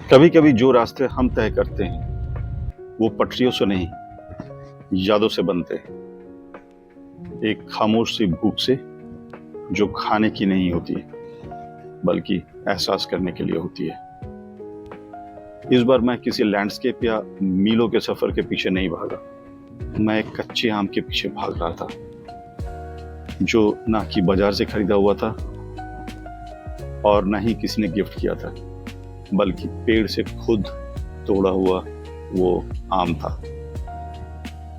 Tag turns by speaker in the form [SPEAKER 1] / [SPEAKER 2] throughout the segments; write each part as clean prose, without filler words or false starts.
[SPEAKER 1] कभी कभी जो रास्ते हम तय करते हैं वो पटरियों से नहीं, यादों से बनते हैं। एक खामोश सी भूख से जो खाने की नहीं होती है बल्कि एहसास करने के लिए होती है। इस बार मैं किसी लैंडस्केप या मीलों के सफर के पीछे नहीं भागा। मैं एक कच्चे आम के पीछे भाग रहा था, जो ना कि बाजार से खरीदा हुआ था और ना ही किसी ने गिफ्ट किया था, बल्कि पेड़ से खुद तोड़ा हुआ वो आम था।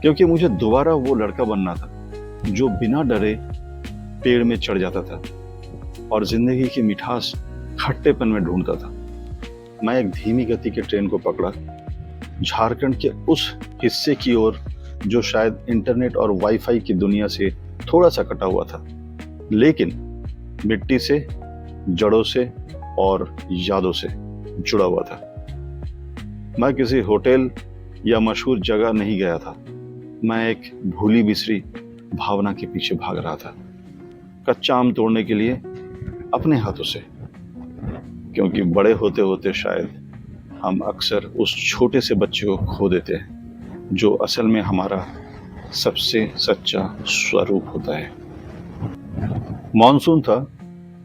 [SPEAKER 1] क्योंकि मुझे दोबारा वो लड़का बनना था जो बिना डरे पेड़ में चढ़ जाता था और जिंदगी की मिठास खट्टेपन में ढूंढता था। मैं एक धीमी गति के ट्रेन को पकड़ा, झारखंड के उस हिस्से की ओर जो शायद इंटरनेट और वाईफाई की दुनिया से थोड़ा सा कटा हुआ था, लेकिन मिट्टी से, जड़ों से और यादों से जुड़ा हुआ था। मैं किसी होटल या मशहूर जगह नहीं गया था। मैं एक भूली बिसरी भावना के पीछे भाग रहा था, कच्चा आम तोड़ने के लिए अपने हाथों से। क्योंकि बड़े होते होते शायद हम अक्सर उस छोटे से बच्चे को खो देते हैं जो असल में हमारा सबसे सच्चा स्वरूप होता है। मॉनसून था,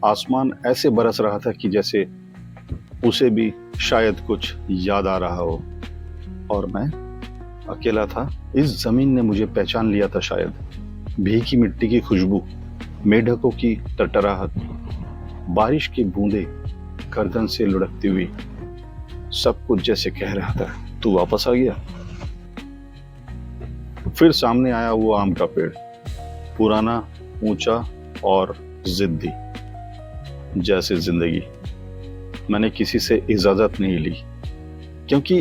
[SPEAKER 1] आसमान ऐसे बरस रहा था कि जैसे उसे भी शायद कुछ याद आ रहा हो, और मैं अकेला था। इस जमीन ने मुझे पहचान लिया था शायद। भीगी मिट्टी की खुशबू, मेढकों की टटराहट, बारिश की बूंदें गर्दन से लुढ़कती हुई, सब कुछ जैसे कह रहा था, तू वापस आ गया। फिर सामने आया वो आम का पेड़, पुराना, ऊंचा और जिद्दी, जैसे जिंदगी। मैंने किसी से इजाजत नहीं ली, क्योंकि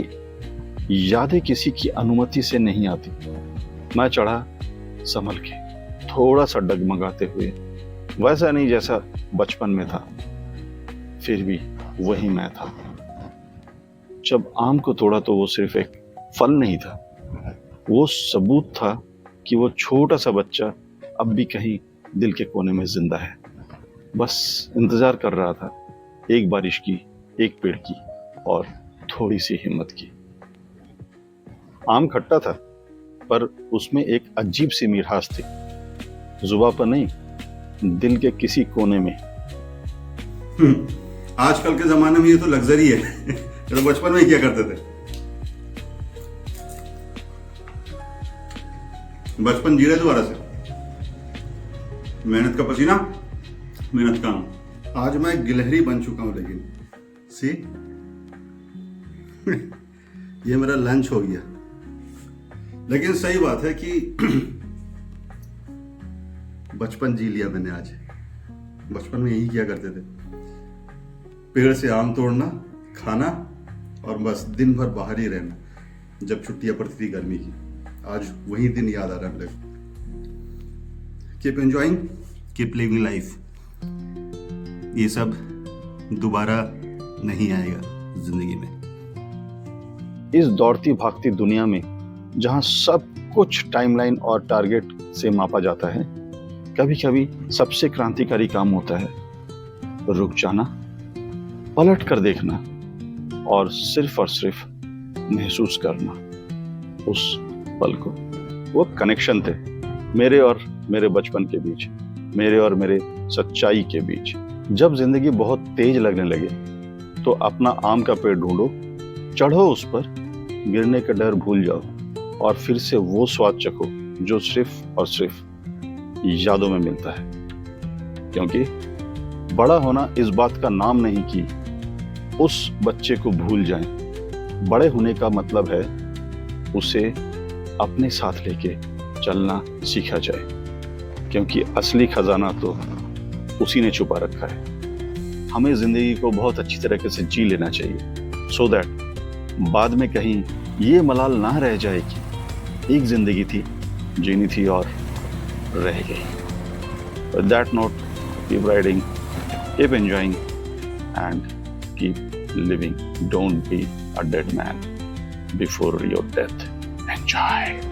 [SPEAKER 1] यादें किसी की अनुमति से नहीं आती। मैं चढ़ा संभल के, थोड़ा सा डगमगाते हुए, वैसा नहीं जैसा बचपन में था, फिर भी वही मैं था। जब आम को तोड़ा तो वो सिर्फ एक फल नहीं था, वो सबूत था कि वो छोटा सा बच्चा अब भी कहीं दिल के कोने में जिंदा है। बस इंतजार कर रहा था एक बारिश की, एक पेड़ की और थोड़ी सी हिम्मत की। आम खट्टा था, पर उसमें एक अजीब सी मिठास थी, जुबान पर नहीं, दिल के किसी कोने में।
[SPEAKER 2] आजकल के जमाने में ये तो लग्जरी है। तो बचपन में क्या करते थे? बचपन जी रहे दोबारा से। मेहनत का पसीना, मेहनत का आम। आज मैं गिलहरी बन चुका हूं, लेकिन सी ये मेरा लंच हो गया। लेकिन सही बात है कि बचपन जी लिया मैंने आज। बचपन में यही किया करते थे, पेड़ से आम तोड़ना, खाना और बस दिन भर बाहर ही रहना जब छुट्टियां पड़ती थी गर्मी की। आज वही दिन याद आ रहा है मेरे को। Keep enjoying, keep living life. ये सब दोबारा नहीं आएगा जिंदगी में।
[SPEAKER 1] इस दौड़ती भागती दुनिया में जहां सब कुछ टाइमलाइन और टारगेट से मापा जाता है, कभी कभी सबसे क्रांतिकारी काम होता है रुक जाना, पलट कर देखना और सिर्फ महसूस करना उस पल को। वो कनेक्शन थे मेरे और मेरे बचपन के बीच, मेरे और मेरे सच्चाई के बीच। जब जिंदगी बहुत तेज लगने लगे तो अपना आम का पेड़ ढूंढो, चढ़ो उस पर, गिरने का डर भूल जाओ और फिर से वो स्वाद चखो जो सिर्फ और सिर्फ यादों में मिलता है। क्योंकि बड़ा होना इस बात का नाम नहीं कि उस बच्चे को भूल जाएं। बड़े होने का मतलब है उसे अपने साथ लेके चलना सीखा जाए, क्योंकि असली खजाना तो उसी ने छुपा रखा है। हमें जिंदगी को बहुत अच्छी तरीके से जी लेना चाहिए, सो दैट बाद में कहीं ये मलाल ना रह जाए कि एक जिंदगी थी, जीनी थी और रह गई। With that note, keep riding, keep enjoying and keep living. Don't be a dead man before your death. Enjoy.